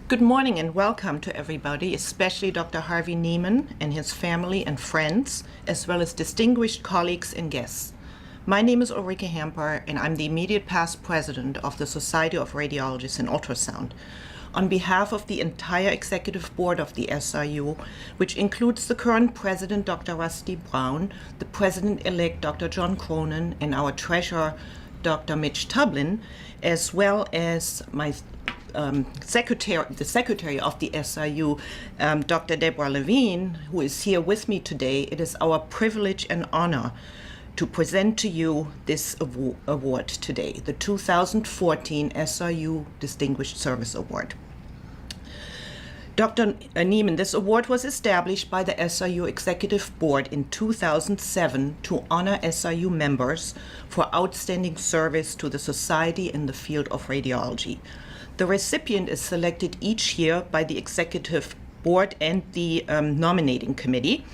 Good morning and welcome to everybody, especially Dr. Harvey Neiman and his family and friends, as well as distinguished colleagues and guests. My name is Ulrike Hamper, and I'm the immediate past president of the Society of Radiologists in Ultrasound. On behalf of the entire executive board of the SRU, which includes the current president, Dr. Rusty Brown, the president-elect, Dr. John Cronin, and our treasurer, Dr. Mitch Tublin, as well as my the secretary of the SRU, Dr. Deborah Levine, who is here with me today, it is our privilege and honor to present to you this award today, the 2014 SRU Distinguished Service Award. Dr. Neiman, this award was established by the SRU Executive Board in 2007 to honor SRU members for outstanding service to the society in the field of radiology. The recipient is selected each year by the Executive Board and the nominating committee,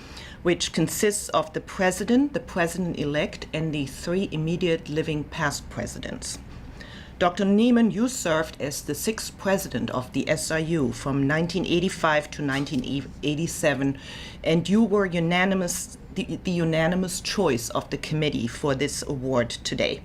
which consists of the president-elect, and the 3 immediate living past presidents. Dr. Neiman, you served as the 6th president of the SRU from 1985 to 1987, and you were the unanimous choice of the committee for this award today.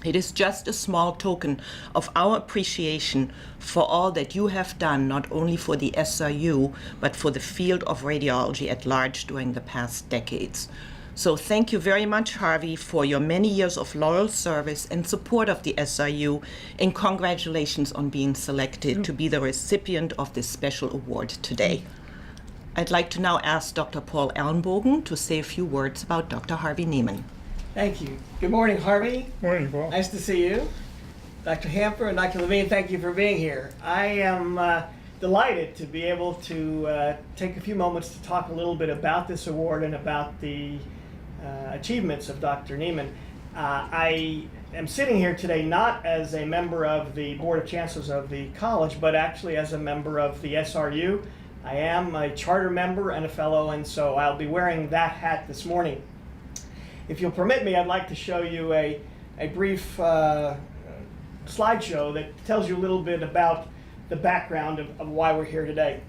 It is just a small token of our appreciation for all that you have done, not only for the SRU, but for the field of radiology at large during the past decades. So thank you very much, Harvey, for your many years of loyal service and support of the SRU, and congratulations on being selected to be the recipient of this special award today. I'd like to now ask Dr. Paul Ellenbogen to say a few words about Dr. Harvey Neiman. Thank you. Good morning, Harvey. Morning, Paul. Nice to see you. Dr. Hamper and Dr. Levine, thank you for being here. I am delighted to be able to take a few moments to talk a little bit about this award and about the achievements of Dr. Neiman. I am sitting here today not as a member of the Board of Chancellors of the college, but actually as a member of the SRU. I am a charter member and a fellow, and so I'll be wearing that hat this morning. If you'll permit me, I'd like to show you a brief slideshow that tells you a little bit about the background of why we're here today.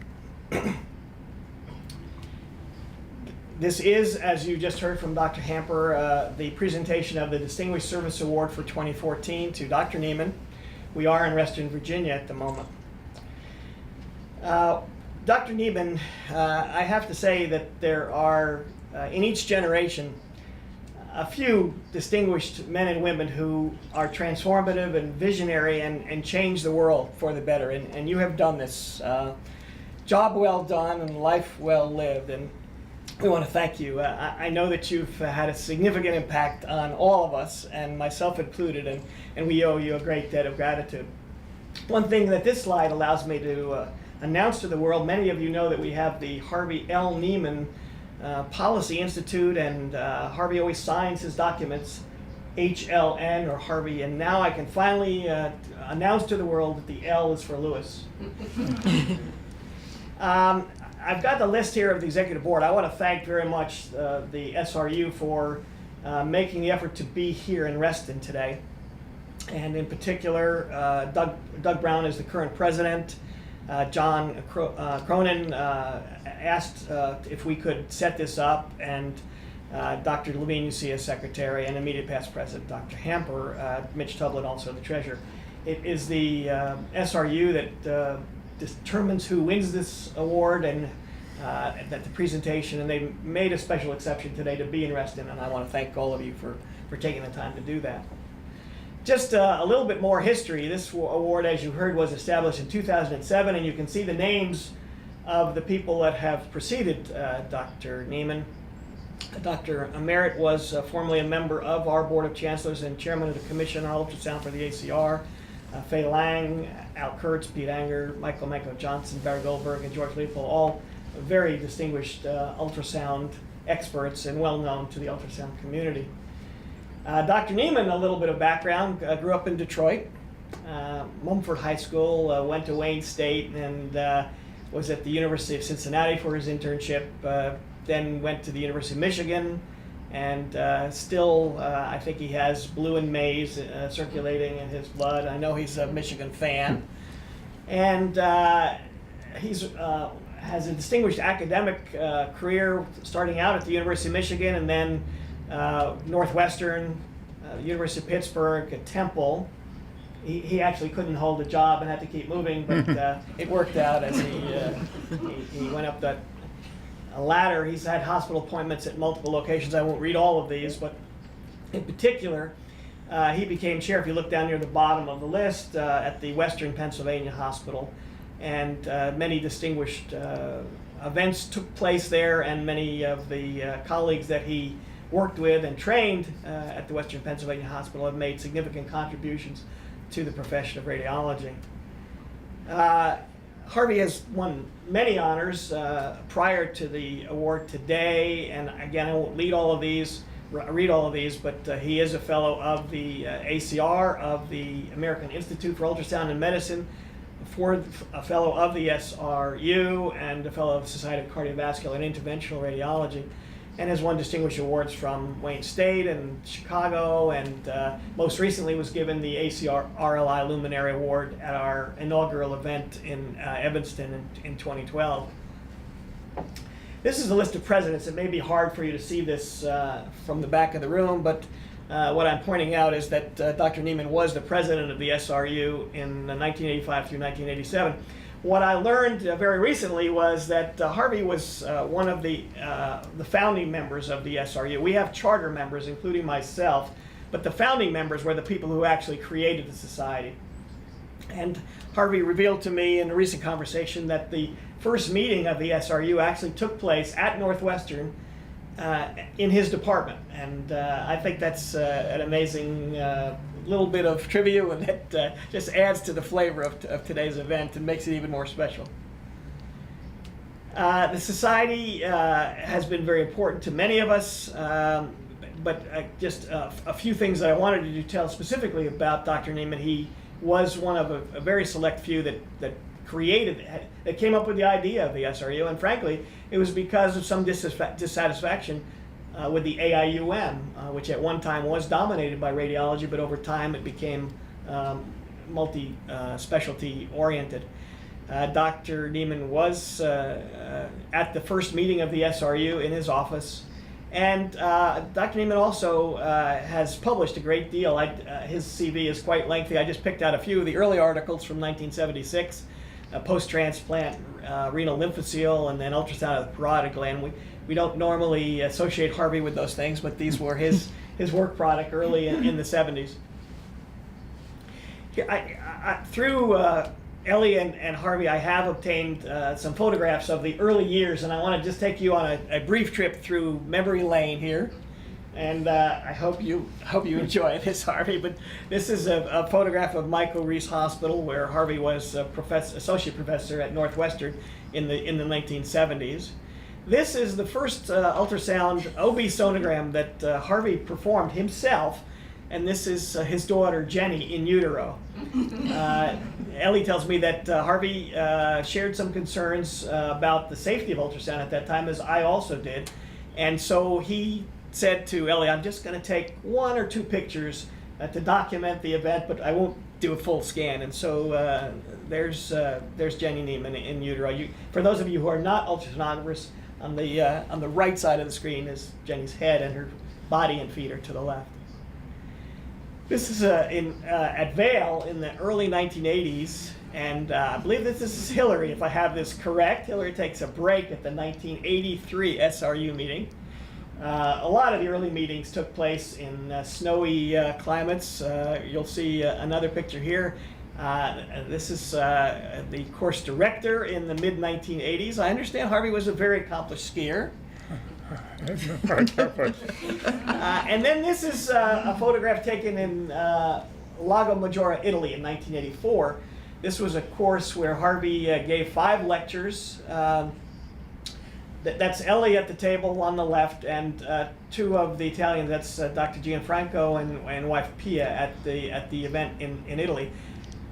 This is, as you just heard from Dr. Hamper, the presentation of the Distinguished Service Award for 2014 to Dr. Neiman. We are in Western Virginia at the moment. Dr. Neiman, I have to say that there are, in each generation, a few distinguished men and women who are transformative and visionary and change the world for the better. And you have done this. Job well done and life well lived. And we want to thank you. I know that you've had a significant impact on all of us, and myself included, and we owe you a great debt of gratitude. One thing that this slide allows me to announce to the world, many of you know that we have the Harvey L. Neiman Policy Institute, and Harvey always signs his documents HLN or Harvey, and now I can finally announce to the world that the L is for Lewis. I've got the list here of the executive board. I want to thank very much the SRU for making the effort to be here in Reston today, and in particular Doug Brown is the current president. John Cronin asked if we could set this up, and Dr. Levine, you see as secretary, and immediate past president, Dr. Hamper, Mitch Tublin, also the treasurer. It is the SRU that determines who wins this award, and that the presentation, and they made a special exception today to be in Reston, and I want to thank all of you for taking the time to do that. Just a little bit more history. This award, as you heard, was established in 2007, and you can see the names of the people that have preceded Dr. Neiman. Dr. Merritt was formerly a member of our Board of Chancellors and chairman of the Commission on Ultrasound for the ACR. Fay Lang, Al Kurtz, Pete Anger, Michael Manko Johnson, Barry Goldberg, and George Leopold, all very distinguished ultrasound experts and well known to the ultrasound community. Dr. Neiman, a little bit of background, grew up in Detroit, Mumford High School, went to Wayne State, and was at the University of Cincinnati for his internship, then went to the University of Michigan, and still I think he has blue and maize circulating in his blood. I know he's a Michigan fan. And he's has a distinguished academic career, starting out at the University of Michigan and then Northwestern, University of Pittsburgh, at Temple. He actually couldn't hold a job and had to keep moving, but it worked out as he went up that ladder. He's had hospital appointments at multiple locations. I won't read all of these, but in particular, he became chair, if you look down near the bottom of the list, at the Western Pennsylvania Hospital. And many distinguished events took place there, and many of the colleagues that he worked with and trained at the Western Pennsylvania Hospital have made significant contributions to the profession of radiology. Harvey has won many honors prior to the award today, and again, I won't read all of these, but he is a fellow of the ACR, of the American Institute for Ultrasound and Medicine, a fellow of the SRU, and a fellow of the Society of Cardiovascular and Interventional Radiology, and has won distinguished awards from Wayne State and Chicago, and most recently was given the ACR RLI Luminary Award at our inaugural event in Evanston in 2012. This is a list of presidents. It may be hard for you to see this from the back of the room, but what I'm pointing out is that Dr. Neiman was the president of the SRU in 1985 through 1987. What I learned very recently was that Harvey was one of the founding members of the SRU. We have charter members, including myself, but the founding members were the people who actually created the society. And Harvey revealed to me in a recent conversation that the first meeting of the SRU actually took place at Northwestern in his department. And I think that's an amazing little bit of trivia, and that just adds to the flavor of today's event and makes it even more special. The society has been very important to many of us, but just a few things that I wanted to tell specifically about Dr. Neiman. He was one of a very select few that came up with the idea of the SRU, and frankly, it was because of some dissatisfaction with the AIUM, which at one time was dominated by radiology, but over time it became multi-specialty oriented. Dr. Neiman was at the first meeting of the SRU in his office, and Dr. Neiman also has published a great deal. His CV is quite lengthy. I just picked out a few of the early articles from 1976, post-transplant renal lymphocyte, and then ultrasound of the parotid gland. We don't normally associate Harvey with those things, but these were his work product early in the 70s. Through Ellie and Harvey, I have obtained some photographs of the early years, and I want to just take you on a brief trip through memory lane here. And I hope you enjoy this, Harvey. But this is a photograph of Michael Reese Hospital, where Harvey was associate professor at Northwestern in the 1970s. This is the first ultrasound OB sonogram that Harvey performed himself, and this is his daughter Jenny in utero. Ellie tells me that Harvey shared some concerns about the safety of ultrasound at that time, as I also did, and so he said to Ellie, "I'm just going to take 1 or 2 pictures to document the event, but I won't do a full scan." And so there's Jenny Neiman in utero. For those of you who are not ultrasonographers, on the right side of the screen is Jenny's head, and her body and feet are to the left. This is at Vail in the early 1980s, and I believe this is Hillary, if I have this correct. Hillary takes a break at the 1983 SRU meeting. A lot of the early meetings took place in snowy climates. You'll see another picture here. This is the course director in the mid-1980s. I understand Harvey was a very accomplished skier. And then this is a photograph taken in Lago Maggiore, Italy in 1984. This was a course where Harvey gave 5 lectures. That's Ellie at the table on the left, and 2 of the Italians. That's Dr. Gianfranco and wife Pia at the event in Italy.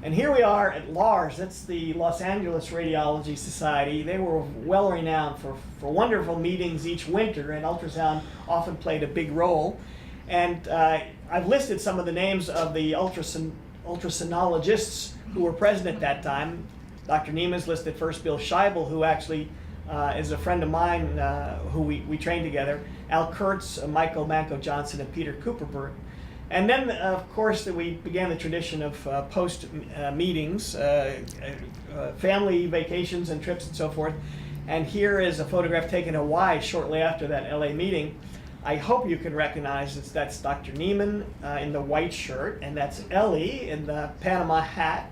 And here we are at LARS. That's the Los Angeles Radiology Society. They were well renowned for wonderful meetings each winter, and ultrasound often played a big role. And I've listed some of the names of the ultrasonologists who were present at that time. Dr. Neiman's listed first, Bill Scheibel, who actually is a friend of mine who we trained together, Al Kurtz, Michael Manco Johnson, and Peter Cooperberg. And then, of course, we began the tradition of post meetings, family vacations and trips and so forth. And here is a photograph taken in Hawaii shortly after that LA meeting. I hope you can recognize that's Dr. Neiman in the white shirt, and that's Ellie in the Panama hat.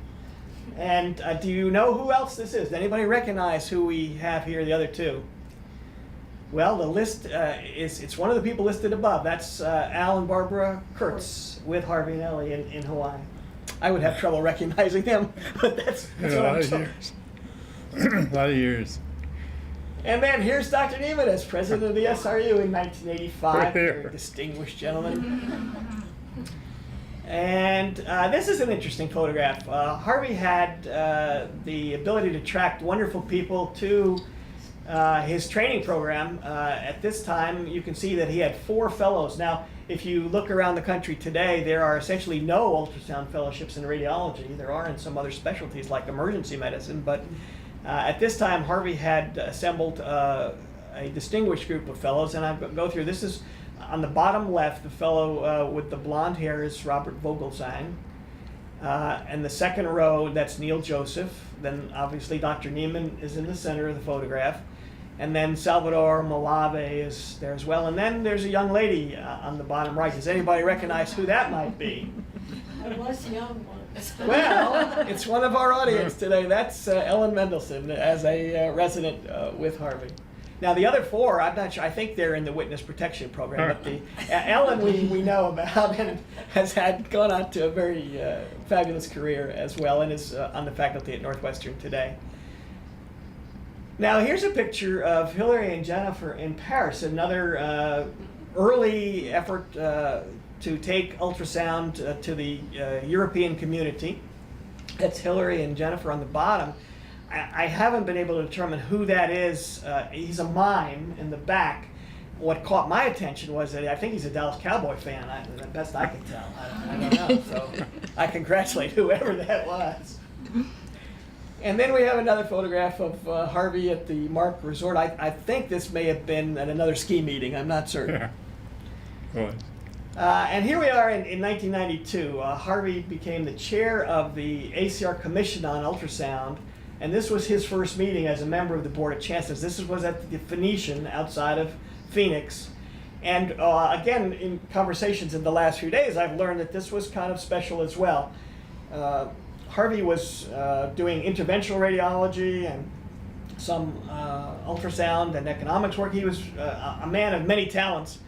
And do you know who else this is? Does anybody recognize who we have here, the other two? Well, the list it's one of the people listed above. That's Al and Barbara Kurtz with Harvey and Ellie in Hawaii. I would have trouble recognizing them, but that's what I'm told. A lot of years. And then here's Dr. Neiman as president of the SRU in 1985. Right there. Very distinguished gentleman. And this is an interesting photograph. Harvey had the ability to attract wonderful people to his training program. At this time, you can see that he had 4 fellows. Now, if you look around the country today, there are essentially no ultrasound fellowships in radiology. There are in some other specialties like emergency medicine, but at this time, Harvey had assembled a distinguished group of fellows, and I'll go through. This is on the bottom left, the fellow with the blonde hair is Robert Vogelsang. And the second row, that's Neil Joseph. Then obviously Dr. Neiman is in the center of the photograph. And then Salvador Malave is there as well. And then there's a young lady on the bottom right. Does anybody recognize who that might be? I was young once. Well, it's one of our audience today. That's Ellen Mendelsohn as a resident with Harvey. Now the other 4, I'm not sure. I think they're in the witness protection program. But the Ellen we know about and has gone on to a very fabulous career as well, and is on the faculty at Northwestern today. Now here's a picture of Hillary and Jennifer in Paris. Another early effort to take ultrasound to the European community. That's Hillary and Jennifer on the bottom. I haven't been able to determine who that is. He's a mime in the back. What caught my attention was that I think he's a Dallas Cowboy fan, the best I can tell. I don't know, so I congratulate whoever that was. And then we have another photograph of Harvey at the Mark Resort. I think this may have been at another ski meeting, I'm not certain. Yeah. And here we are in 1992. Harvey became the chair of the ACR Commission on Ultrasound. And this was his first meeting as a member of the Board of Chancellors. This was at the Phoenician outside of Phoenix. And again, in conversations in the last few days, I've learned that this was kind of special as well. Harvey was doing interventional radiology and some ultrasound and economics work. He was a man of many talents.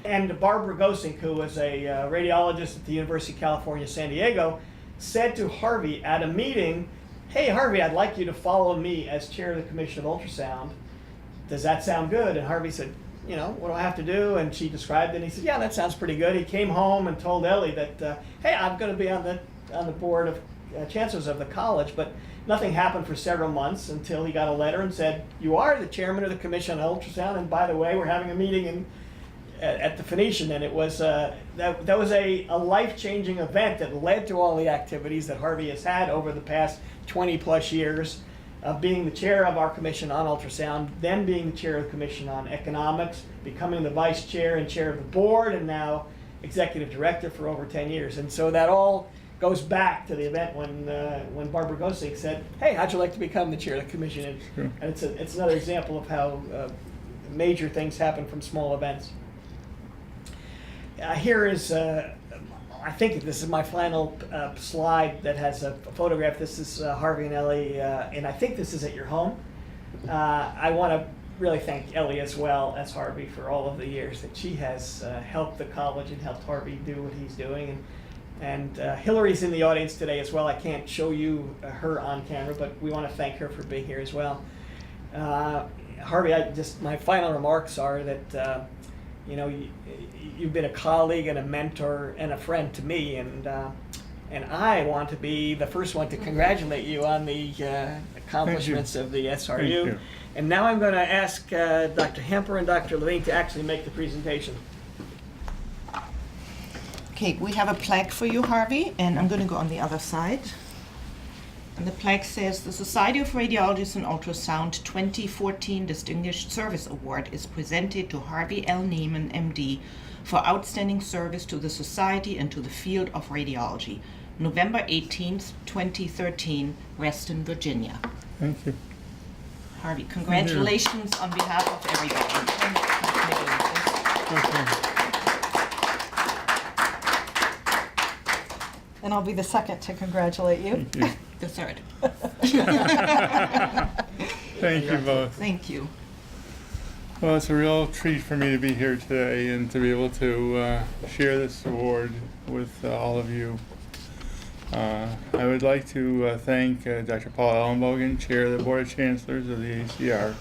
And Barbara Gosink, who was a radiologist at the University of California, San Diego, said to Harvey at a meeting, "Hey, Harvey, I'd like you to follow me as chair of the Commission of Ultrasound. Does that sound good?" And Harvey said, "You know, what do I have to do?" And she described it, and he said, "Yeah, that sounds pretty good." He came home and told Ellie that, "Hey, I'm going to be on the board of chancellors of the college," but nothing happened for several months until he got a letter and said, "You are the chairman of the Commission on Ultrasound, and by the way, we're having a meeting at the Phoenician." And it was that was a life-changing event that led to all the activities that Harvey has had over the past 20 plus years, of being the chair of our Commission on Ultrasound, then being the chair of the Commission on Economics, becoming the vice chair and chair of the board, and now executive director for over 10 years. And so that all goes back to the event when Barbara Gosink said, "Hey, how'd you like to become the chair of the commission?" And it's another example of how major things happen from small events. Here is, I think this is my final slide that has a photograph. This is Harvey and Ellie, and I think this is at your home. I want to really thank Ellie as well as Harvey for all of the years that she has helped the college and helped Harvey do what he's doing. And Hillary's in the audience today as well. I can't show you her on camera, but we want to thank her for being here as well. Harvey, my final remarks are that you've been a colleague and a mentor and a friend to me, and I want to be the first one to congratulate you on the accomplishments of the SRU. And now I'm going to ask Dr. Hemper and Dr. Levine to actually make the presentation. Okay, we have a plaque for you, Harvey, and I'm going to go on the other side. And the plaque says, the Society of Radiologists in Ultrasound 2014 Distinguished Service Award is presented to Harvey L. Neiman, MD, for outstanding service to the Society and to the field of radiology. November 18th, 2013, Reston, Virginia. Thank you. Harvey, congratulations on behalf of everybody. Okay. And I'll be the second to congratulate you. Thank you. The third. Thank you both. Thank you. Well, it's a real treat for me to be here today and to be able to share this award with all of you. I would like to thank Dr. Paul Ellenbogen, Chair of the Board of Chancellors of the ACR,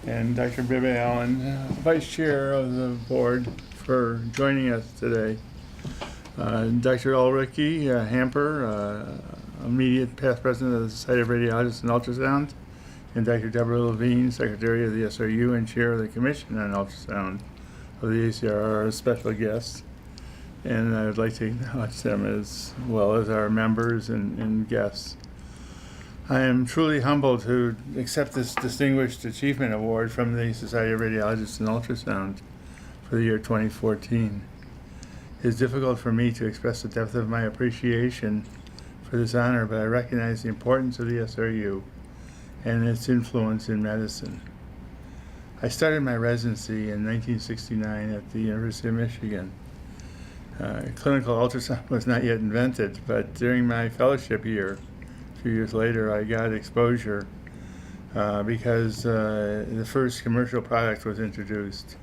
and Dr. Bibb Allen, Vice Chair of the Board, for joining us today. Dr. Ulrike Hamper, immediate past president of the Society of Radiologists in Ultrasound, and Dr. Deborah Levine, Secretary of the SRU and Chair of the Commission on Ultrasound of the ACR, are our special guests. And I would like to acknowledge them as well as our members and guests. I am truly humbled to accept this Distinguished Achievement Award from the Society of Radiologists in Ultrasound for the year 2014. It is difficult for me to express the depth of my appreciation for this honor, but I recognize the importance of the SRU and its influence in medicine. I started my residency in 1969 at the University of Michigan. Clinical ultrasound was not yet invented, but during my fellowship year, a few years later, I got exposure because the first commercial product was introduced,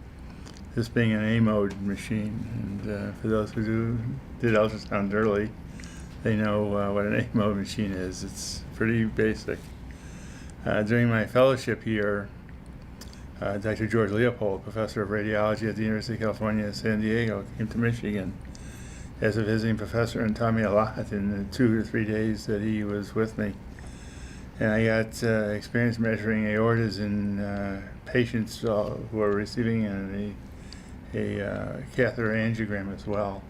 this being an A-mode machine. And for those who did ultrasound early, they know what an A-mode machine is. It's pretty basic. During my fellowship year, Dr. George Leopold, professor of radiology at the University of California, San Diego, came to Michigan as a visiting professor and taught me a lot in the 2 to 3 days that he was with me. And I got experience measuring aortas in patients who are receiving a catheter angiogram as well.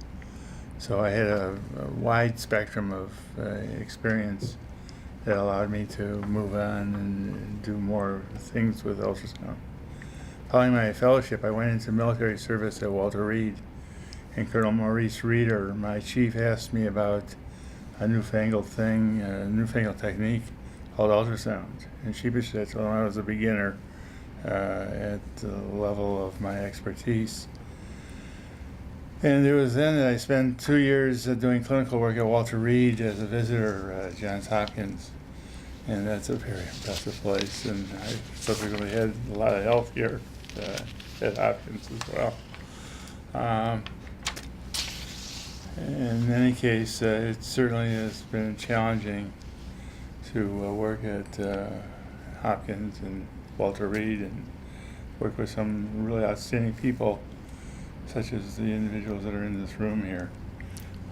So I had a wide spectrum of experience that allowed me to move on and do more things with ultrasound. Following my fellowship, I went into military service at Walter Reed, and Colonel Maurice Reeder, my chief, asked me about a newfangled thing, a newfangled technique called ultrasound. And sheepishly, I told him I was a beginner at the level of my expertise. And it was then that I spent 2 years doing clinical work at Walter Reed as a visitor at Johns Hopkins. And that's a very impressive place. And I subsequently had a lot of help here at Hopkins as well. In any case, it certainly has been challenging to work at Hopkins and Walter Reed and work with some really outstanding people, such as the individuals that are in this room here.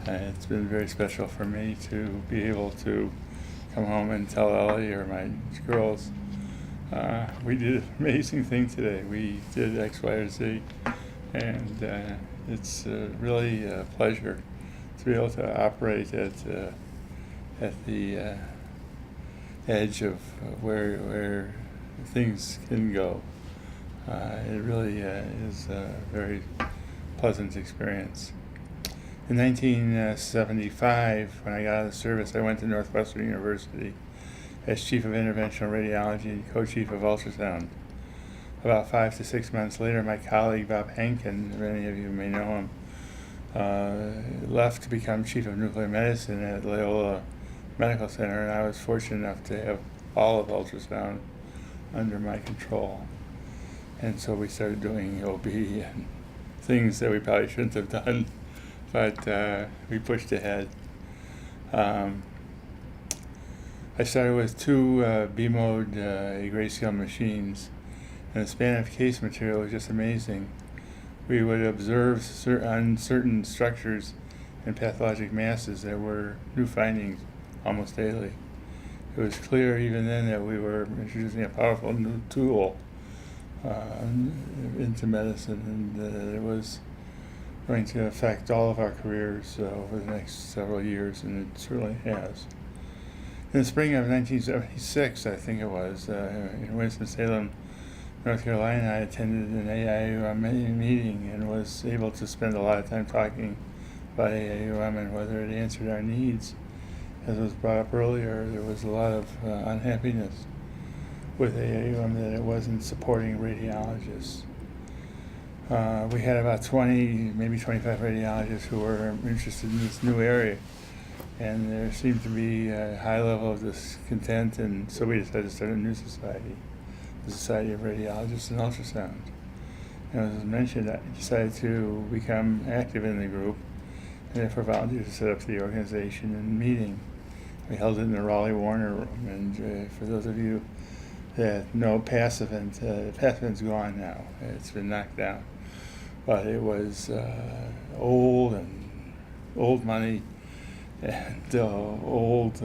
It's been very special for me to be able to come home and tell Ellie or my girls, we did an amazing thing today. We did X, Y, or Z. And it's really a pleasure to be able to operate at the edge of where things can go. It really is a very pleasant experience. In 1975, when I got out of the service, I went to Northwestern University as Chief of Interventional Radiology and Co-Chief of Ultrasound. About 5 to 6 months later, my colleague Bob Henkin, many of you may know him, left to become Chief of Nuclear Medicine at Loyola Medical Center, and I was fortunate enough to have all of ultrasound under my control. And so we started doing OB and things that we probably shouldn't have done, but we pushed ahead. I started with 2 B-mode grayscale machines, and the span of case material was just amazing. We would observe on certain structures and pathologic masses there were new findings almost daily. It was clear even then that we were introducing a powerful new tool into medicine, and it was going to affect all of our careers over the next several years, and it certainly has. In the spring of 1976, I think it was, in Winston-Salem, North Carolina, I attended an AIUM meeting and was able to spend a lot of time talking about AIUM and whether it answered our needs. As was brought up earlier, there was a lot of unhappiness with AIUM that it wasn't supporting radiologists. We had about 20, maybe 25 radiologists who were interested in this new area, and there seemed to be a high level of discontent, and so we decided to start a new society, the Society of Radiologists and Ultrasound. And as mentioned, I decided to become active in the group, and therefore volunteered to set up the organization and meeting. We held it in the Raleigh Warner Room, and for those of you that know Passivant, Passivant's gone now. It's been knocked down. But it was old money, and old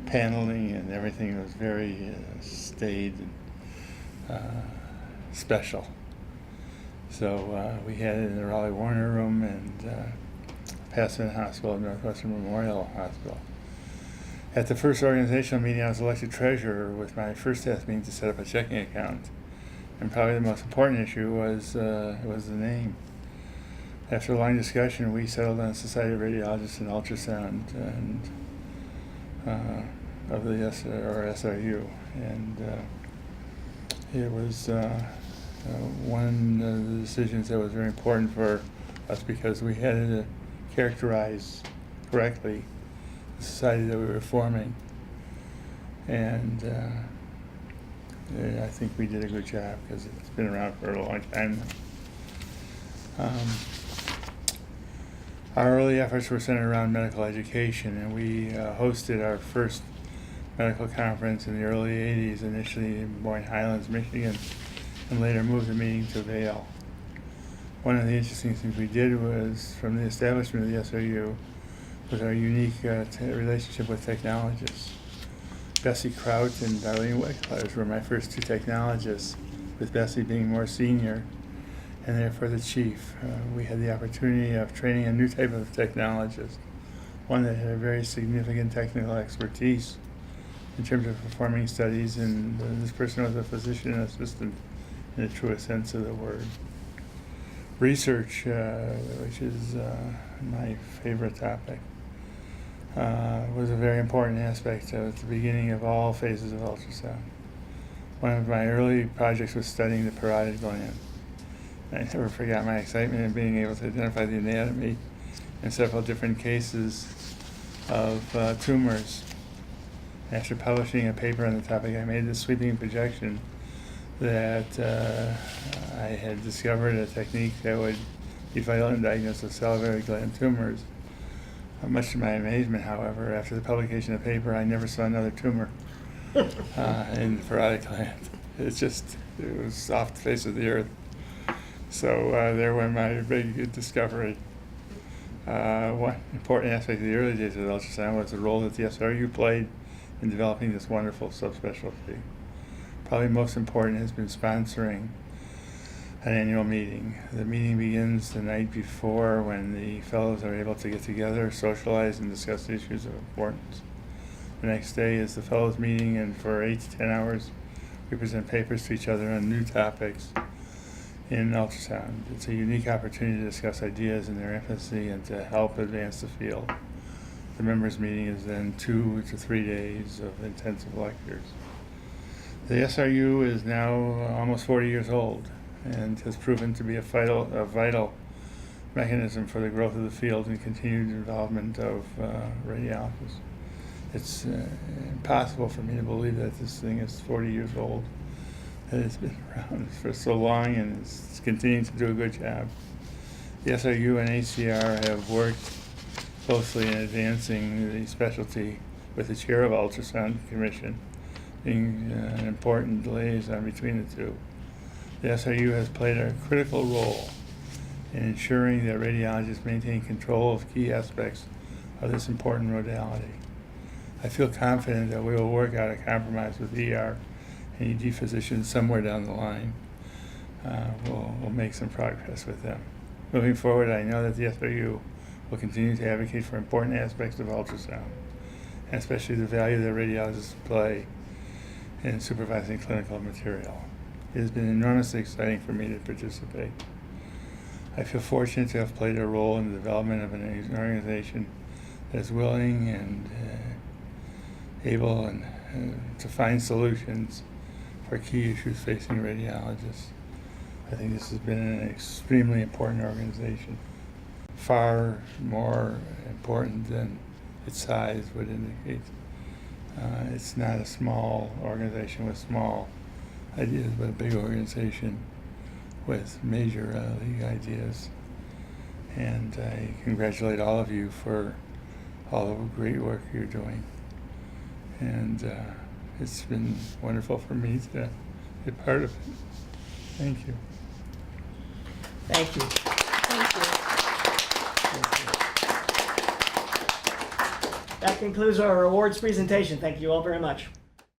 paneling, and everything was very staid and special. So we had it in the Raleigh Warner Room and Passivant Hospital, Northwestern Memorial Hospital. At the first organizational meeting, I was elected treasurer, with my first task being to set up a checking account. And probably the most important issue was the name. After a long discussion, we settled on Society of Radiologists and Ultrasound and of the SRU, and it was one of the decisions that was very important for us because we had to characterize correctly the society that we were forming, and I think we did a good job because it's been around for a long time now. Our early efforts were centered around medical education, and we hosted our first medical conference in the early 80s, initially in Boyne Highlands, Michigan, and later moved the meeting to Vail. One of the interesting things we did was, from the establishment of the SRU, was our unique relationship with technologists. Bessie Kraut and Darlene Wexler were my first two technologists, with Bessie being more senior and therefore the chief. We had the opportunity of training a new type of technologist, one that had a very significant technical expertise in terms of performing studies, and this person was a physician assistant in the truest sense of the word. Research, which is my favorite topic, was a very important aspect at the beginning of all phases of ultrasound. One of my early projects was studying the parotid gland. I never forgot my excitement in being able to identify the anatomy in several different cases of tumors. After publishing a paper on the topic, I made the sweeping projection that I had discovered a technique that would be vital in diagnosis of salivary gland tumors. Much to my amazement, however, after the publication of the paper, I never saw another tumor in the parotid gland. It was off the face of the earth. So there went my big discovery. One important aspect of the early days of ultrasound was the role that the SRU played in developing this wonderful subspecialty. Probably most important has been sponsoring an annual meeting. The meeting begins the night before, when the fellows are able to get together, socialize, and discuss issues of importance. The next day is the fellows meeting, and for 8 to 10 hours we present papers to each other on new topics in ultrasound. It's a unique opportunity to discuss ideas in their infancy and to help advance the field. The members' meeting is then 2 to 3 days of intensive lectures. The SRU is now almost 40 years old and has proven to be a vital mechanism for the growth of the field and continued development of radiologists. It's impossible for me to believe that this thing is 40 years old, that it's been around for so long and it's continuing to do a good job. The SRU and ACR have worked closely in advancing the specialty, with the chair of Ultrasound Commission being an important liaison between the two. The SRU has played a critical role in ensuring that radiologists maintain control of key aspects of this important modality. I feel confident that we will work out a compromise with ER and ED physicians somewhere down the line. We'll make some progress with them. Moving forward, I know that the SRU will continue to advocate for important aspects of ultrasound and especially the value that radiologists play in supervising clinical material. It has been enormously exciting for me to participate. I feel fortunate to have played a role in the development of an organization that is willing and able and to find solutions for key issues facing radiologists. I think this has been an extremely important organization, far more important than its size would indicate. It's not a small organization with small ideas, but a big organization with major league ideas. And I congratulate all of you for all the great work you're doing. And it's been wonderful for me to be part of it. Thank you. Thank you. That concludes our awards presentation. Thank you all very much.